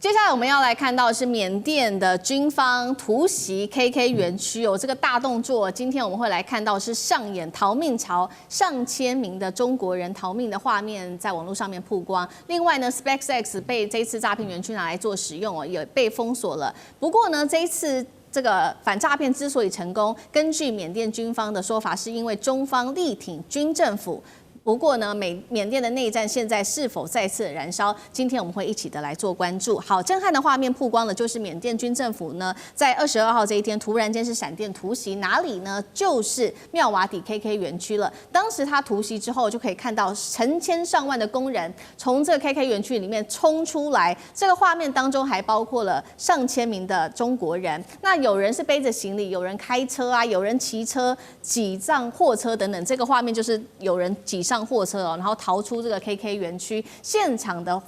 接下来我们要来看到的是缅甸的军方突袭 KK 园区这个大动作。今天我们会来看到是上演逃命潮，上千名的中国人逃命的画面在网络上面曝光。另外呢 ，SpaceX 被这次诈骗园区拿来做使用也被封锁了。不过呢，这一次这个反诈骗之所以成功，根据缅甸军方的说法，是因为中方力挺军政府。不过呢，缅甸的内战现在是否再次燃烧？今天我们会一起的来做关注。好，震撼的画面曝光了，就是缅甸军政府呢，在22号这一天突然间是闪电突袭，哪里呢？就是妙瓦底 KK 园区了。当时他突袭之后，就可以看到成千上万的工人从这个 KK 园区里面冲出来，这个画面当中还包括了上千名的中国人。那有人是背着行李，有人开车啊，有人骑车挤上货车等等。这个画面就是有人挤上货车然后逃出这个 KK 园区，现场的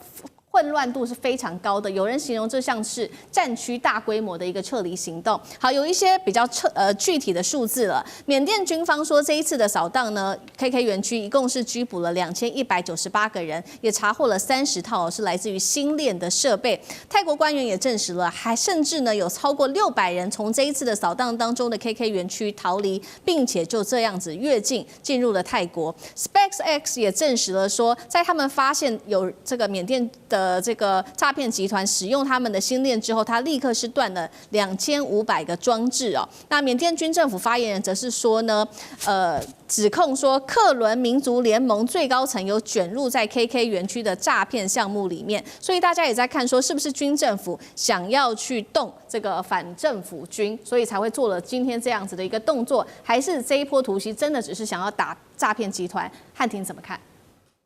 混乱度是非常高的，有人形容这像是战区大规模的一个撤离行动。好，有一些比较具体的数字了。缅甸军方说，这一次的扫荡呢 ，KK 园区一共是拘捕了2198个人，也查获了30套是来自于星链的设备。泰国官员也证实了，还甚至呢有超过600人从这一次的扫荡当中的 KK 园区逃离，并且就这样子越境进入了泰国。SpaceX 也证实了说，在他们发现有这个缅甸的这个诈骗集团使用他们的星链之后，他立刻是断了2500个装置那缅甸军政府发言人则是说呢，指控说克伦民族联盟最高层有卷入在 KK 园区的诈骗项目里面，所以大家也在看说是不是军政府想要去动这个反政府军，所以才会做了今天这样子的一个动作，还是这一波突袭真的只是想要打诈骗集团？汉庭怎么看？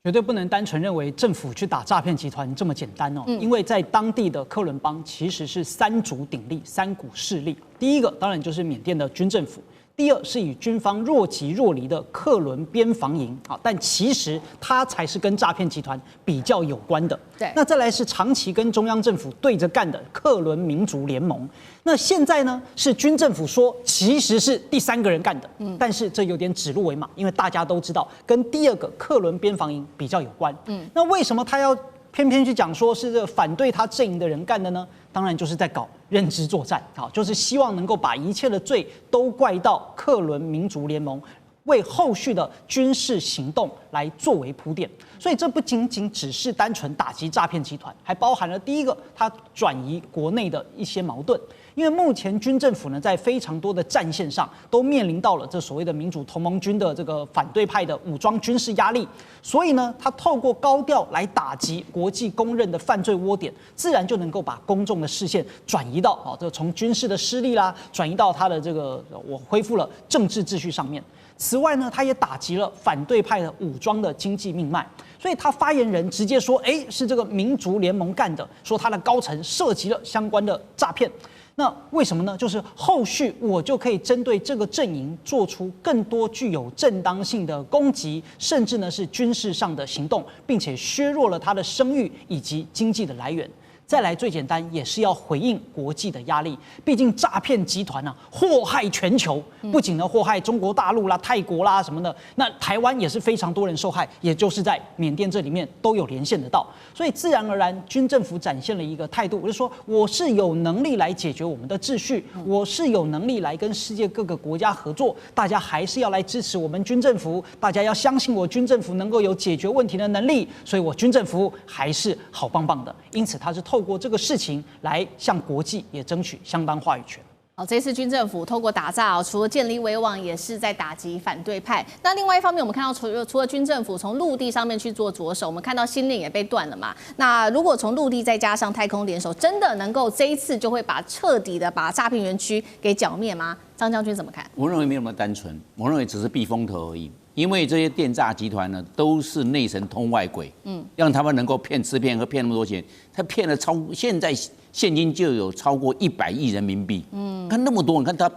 绝对不能单纯认为政府去打诈骗集团这么简单因为在当地的克伦邦其实是3足鼎立、3股势力。第一个当然就是缅甸的军政府。第二是与军方若即若离的克伦边防营但其实它才是跟诈骗集团比较有关的。对，那再来是长期跟中央政府对着干的克伦民族联盟。那现在呢是军政府说其实是第3个人干的，但是这有点指鹿为马，因为大家都知道跟第2个克伦边防营比较有关。那为什么他要偏偏去讲说是这个反对他阵营的人干的呢？当然就是在搞认知作战，就是希望能够把一切的罪都怪到克伦民族联盟，为后续的军事行动来作为铺垫。所以这不仅仅只是单纯打击诈骗集团，还包含了第一个，它转移国内的一些矛盾。因为目前军政府呢，在非常多的战线上都面临到了这所谓的民主同盟军的这个反对派的武装军事压力，所以呢，他透过高调来打击国际公认的犯罪窝点，自然就能够把公众的视线转移到这从军事的失利啦，转移到他的这个我恢复了政治秩序上面。此外呢，他也打击了反对派的武装的经济命脉，所以他发言人直接说，是这个民族联盟干的，说他的高层涉及了相关的诈骗。那为什么呢？就是后续我就可以针对这个阵营做出更多具有正当性的攻击，甚至呢是军事上的行动，并且削弱了他的声誉以及经济的来源。再来最简单，也是要回应国际的压力。毕竟诈骗集团祸害全球，不仅呢祸害中国大陆啦、泰国啦什么的，那台湾也是非常多人受害，也就是在缅甸这里面都有连线得到。所以自然而然，军政府展现了一个态度，我就说我是有能力来解决我们的秩序，我是有能力来跟世界各个国家合作，大家还是要来支持我们军政府，大家要相信我军政府能够有解决问题的能力，所以我军政府还是好棒棒的。因此，他是透过这个事情来向国际也争取相当话语权。这次军政府透过打诈除了建立威望，也是在打击反对派。那另外一方面，我们看到除了军政府从陆地上面去做着手，我们看到星链也被断了嘛。那如果从陆地再加上太空联手，真的能够这一次就会彻底的把诈骗园区给剿灭吗？张将军怎么看？我认为没有那么单纯，我认为只是避风头而已。因为这些电诈集团呢，都是内神通外鬼，让他们能够吃骗喝骗那么多钱，他骗了现在现金就有超过100亿人民币，看那么多，你看他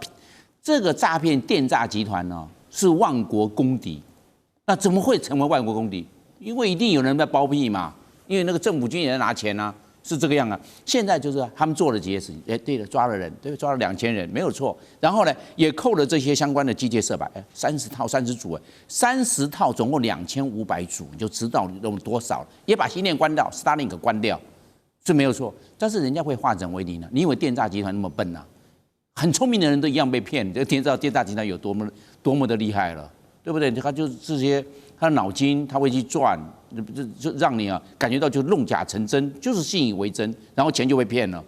这个诈骗电诈集团呢是万国公敌，那怎么会成为万国公敌？因为一定有人在包庇嘛，因为那个政府军也在拿钱啊。是这个样啊。现在就是他们做了这些事情，对了，抓了人，对，抓了2000人，没有错。然后呢，也扣了这些相关的机械设备，30套30组，30套总共2500组，你就知道有多少了。也把星链关掉 ，Starlink 关掉。这没有错。但是人家会化整为零呢？你以为电诈集团那么笨啊？很聪明的人都一样被骗，这天知道电诈集团有多么的厉害了，对不对？他就这些，他的脑筋他会去转，就让你感觉到就弄假成真，就是信以为真，然后钱就被骗了。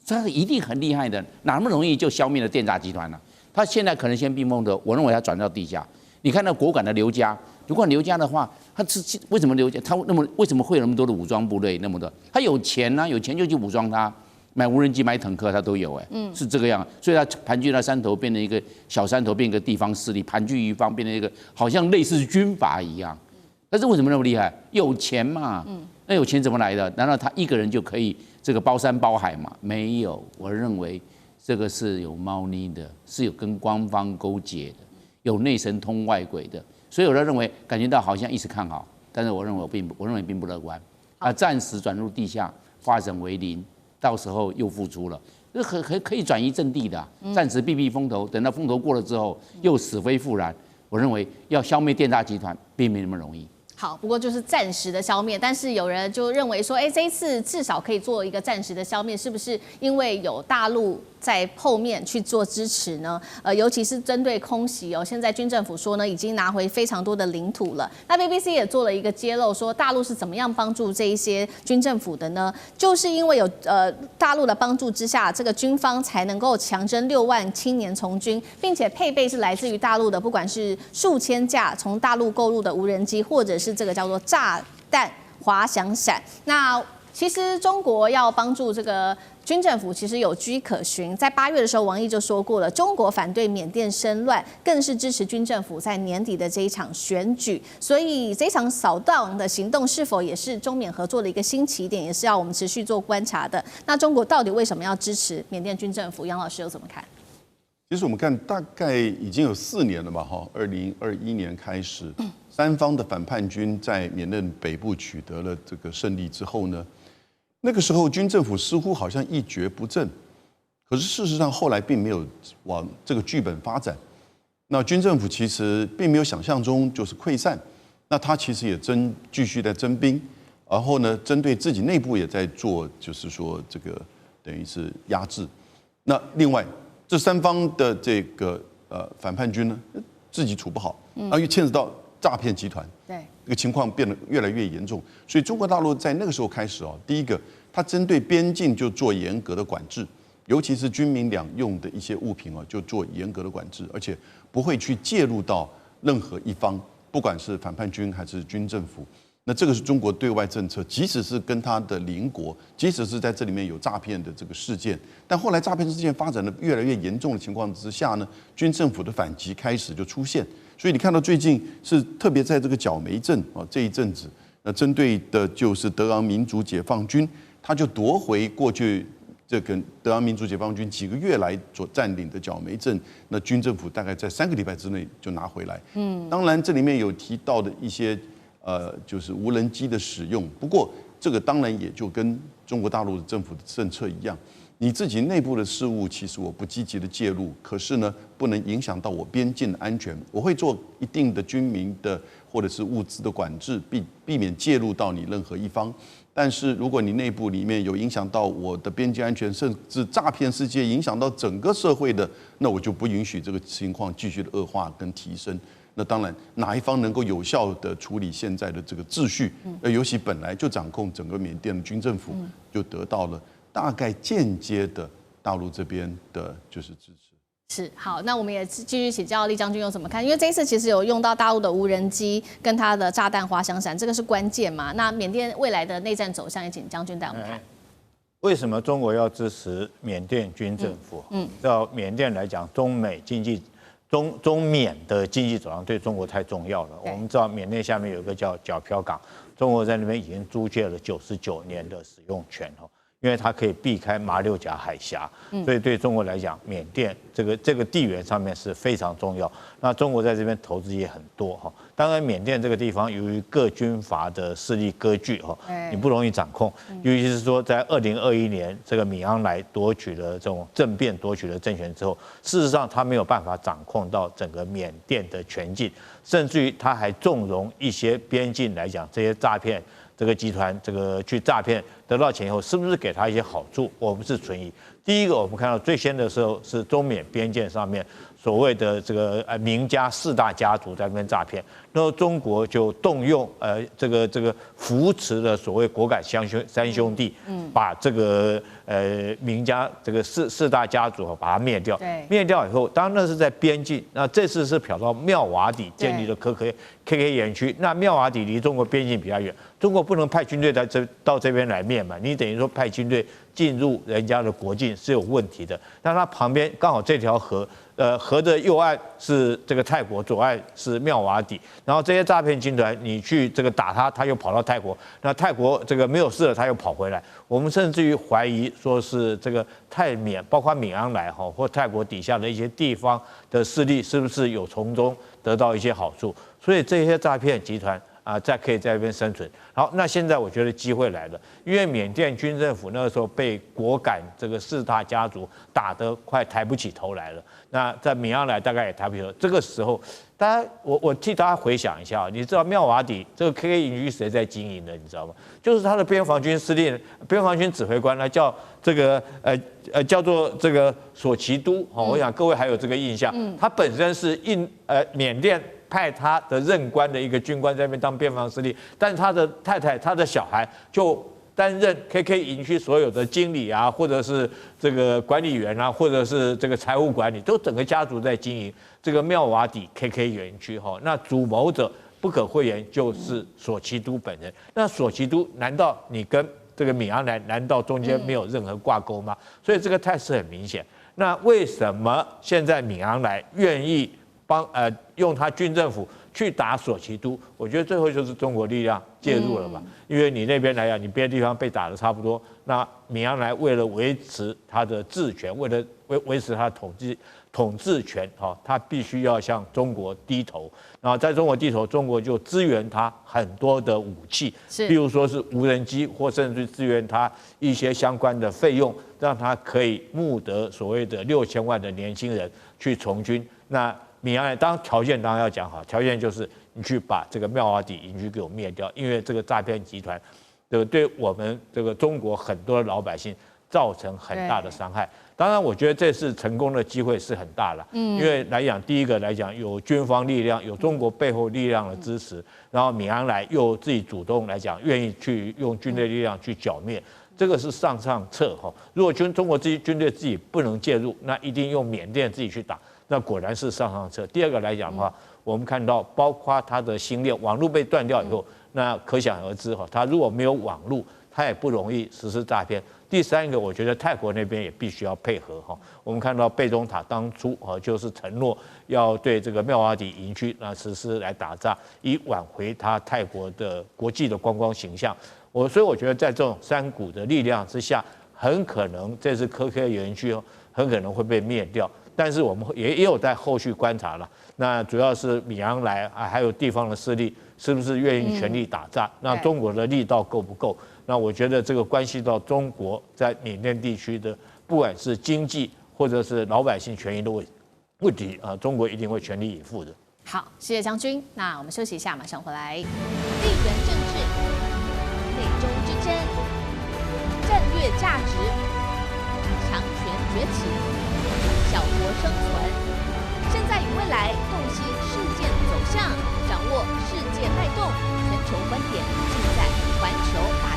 他一定很厉害的，哪那么容易就消灭了电诈集团呢？他现在可能先避风头，我认为他转到地下。你看那果敢的刘家，如果刘家的话，他是为什么刘家他为什么会有那么多的武装部队那么多？他有钱啊，有钱就去武装他。买无人机、买坦克，他都有是这个样，所以他盘踞在山头，变成一个小山头，变成一个地方势力，盘踞一方，变成一个好像类似军阀一样。但是为什么那么厉害？有钱嘛，那有钱怎么来的？难道他一个人就可以这个包山包海吗？没有，我认为这个是有猫腻的，是有跟官方勾结的，有内神通外鬼的。所以我认为感觉到好像一时看好，但是我认为并不乐观。暂时转入地下，化整为零。到时候又复出了，这可以转移阵地的，暂时避风头，等到风头过了之后又死灰复燃。我认为要消灭电诈集团并没那么容易。好，不过就是暂时的消灭，但是有人就认为说，这一次至少可以做一个暂时的消灭，是不是因为有大陆在后面去做支持呢？尤其是针对空袭现在军政府说呢，已经拿回非常多的领土了。那 BBC 也做了一个揭露，说大陆是怎么样帮助这一些军政府的呢？就是因为有大陆的帮助之下，这个军方才能够强征6万青年从军，并且配备是来自于大陆的，不管是数千架从大陆购入的无人机，或者是这个叫做炸弹滑翔伞。那其实中国要帮助这个军政府，其实有据可循。在8月的时候，王毅就说过了，中国反对缅甸生乱，更是支持军政府在年底的这一场选举。所以这场扫荡的行动是否也是中缅合作的一个新起点，也是要我们持续做观察的。那中国到底为什么要支持缅甸军政府？杨老师又怎么看？其实我们看，大概已经有4年了吧，2021年开始，三方的反叛军在缅甸北部取得了这个胜利之后呢，那个时候军政府似乎好像一蹶不振，可是事实上后来并没有往这个剧本发展。那军政府其实并没有想象中就是溃散，那他其实也继续在征兵，然后呢，针对自己内部也在做，就是说这个等于是压制。那另外这三方的这个反叛军呢，自己处不好，然后又牵扯到诈骗集团，对这个情况变得越来越严重。所以中国大陆在那个时候开始第一个，它针对边境就做严格的管制，尤其是军民两用的一些物品就做严格的管制，而且不会去介入到任何一方，不管是反叛军还是军政府。那这个是中国对外政策，即使是跟他的邻国，即使是在这里面有诈骗的这个事件，但后来诈骗事件发展的越来越严重的情况之下呢，军政府的反击开始就出现。所以你看到最近是特别在这个角梅镇这一阵子，那针对的就是德昂民族解放军，他就夺回过去这个德昂民族解放军几个月来所占领的角梅镇，那军政府大概在3个礼拜之内就拿回来。当然这里面有提到的一些就是无人机的使用，不过这个当然也就跟中国大陆的政府的政策一样，你自己内部的事务其实我不积极的介入，可是呢不能影响到我边境的安全，我会做一定的军民的或者是物资的管制，避免介入到你任何一方。但是如果你内部里面有影响到我的边境安全，甚至诈骗事件影响到整个社会的，那我就不允许这个情况继续的恶化跟提升。那当然，哪一方能够有效的处理现在的这个秩序，尤其本来就掌控整个缅甸的军政府，就得到了大概间接的大陆这边的就是支持。是好，那我们也继续请教厉将军又怎么看？因为这一次其实有用到大陆的无人机跟它的炸弹滑翔伞，这个是关键嘛？那缅甸未来的内战走向，也请将军带我们看。为什么中国要支持缅甸军政府？到缅甸来讲，中缅的经济走向对中国太重要了。我们知道缅甸下面有一个叫皎漂港，中国在那边已经租借了99年的使用权因为它可以避开马六甲海峡，所以对中国来讲，缅甸这个地缘上面是非常重要。那中国在这边投资也很多当然，缅甸这个地方由于各军阀的势力割据你不容易掌控。尤其是说，在2021年这个米昂莱夺取了这种政变，夺取了政权之后，事实上他没有办法掌控到整个缅甸的全境，甚至于他还纵容一些边境来讲这些诈骗。这个集团这个去诈骗得到钱以后，是不是给他一些好处？我们是存疑。第一个，我们看到最先的时候是中缅边界上面所谓的这个名家4大家族在那边诈骗，然后中国就动用这个扶持的所谓果敢三兄弟，把这个名家这个四大家族把它灭掉。灭掉以后，当然那是在边境，那这次是跑到妙瓦底建立了KK 园区。那妙瓦底离中国边境比较远，中国不能派军队到这边来灭嘛，你等于说派军队进入人家的国境是有问题的。那它旁边刚好这条河，河的右岸是这个泰国，左岸是妙瓦底。然后这些诈骗集团，你去这个打他，他又跑到泰国，那泰国这个没有事了，他又跑回来。我们甚至于怀疑说是这个泰缅，包括闽安来或泰国底下的一些地方的势力，是不是有从中得到一些好处？所以这些诈骗集团可以在这边生存。好，那现在我觉得机会来了，因为缅甸军政府那个时候被果敢这个4大家族打得快抬不起头来了。那在闽安来大概也抬不起头。这个时候，大家我替大家回想一下，你知道妙瓦底这个 KK 营区谁在经营的？你知道吗？就是他的边防军司令、边防军指挥官呢，叫这个叫做这个索其都。我想各位还有这个印象。他本身是缅甸派他的任官的一个军官在那边当边防司令，但他的太太、他的小孩就担任 KK 营区所有的经理啊，或者是这个管理员啊，或者是这个财务管理，都整个家族在经营这个妙瓦底 KK 园区。那主谋者不可讳言就是索其都本人。那索其都难道你跟这个闽安来难道中间没有任何挂钩吗？所以这个态势很明显。那为什么现在闽安来愿意用他军政府去打索其都？我觉得最后就是中国力量介入了嘛，因为你那边来讲，你别的地方被打得差不多，那闽安来为了维持他的治权，为了维持他的统治权，他必须要向中国低头。然后在中国低头，中国就支援他很多的武器，比如说是无人机，或甚至支援他一些相关的费用，让他可以募得所谓的6000万的年轻人去从军。那闽安来条件当然要讲好，条件就是你去把这个妙瓦底营区给我灭掉，因为这个诈骗集团，对我们这个中国很多的老百姓造成很大的伤害。当然，我觉得这次成功的机会是很大了，因为来讲，第一个来讲有军方力量，有中国背后力量的支持，然后闽安来又自己主动来讲，愿意去用军队力量去剿灭。这个是上策。如果中国军队自己不能介入，那一定用缅甸自己去打。那果然是上策。第二个来讲的话，我们看到包括它的星链网络被断掉以后，那可想而知它如果没有网络，它也不容易实施诈骗。第三个，我觉得泰国那边也必须要配合我们看到贝东塔当初就是承诺要对这个妙瓦底营区实施来打诈，以挽回它泰国的国际的观光形象。所以我觉得在这种3股的力量之下，很可能这次KK园区很可能会被灭掉。但是我们也有在后续观察了，那主要是闽安来还有地方的势力是不是愿意全力打诈？那中国的力道够不够？那我觉得这个关系到中国在缅甸地区的不管是经济或者是老百姓权益的问题中国一定会全力以赴的。好，谢谢将军。那我们休息一下，马上回来。地缘政治、美中之争、战略价值、强权崛起。小国生存，现在与未来洞悉事件走向，掌握世界脉动，全球观点尽在环球大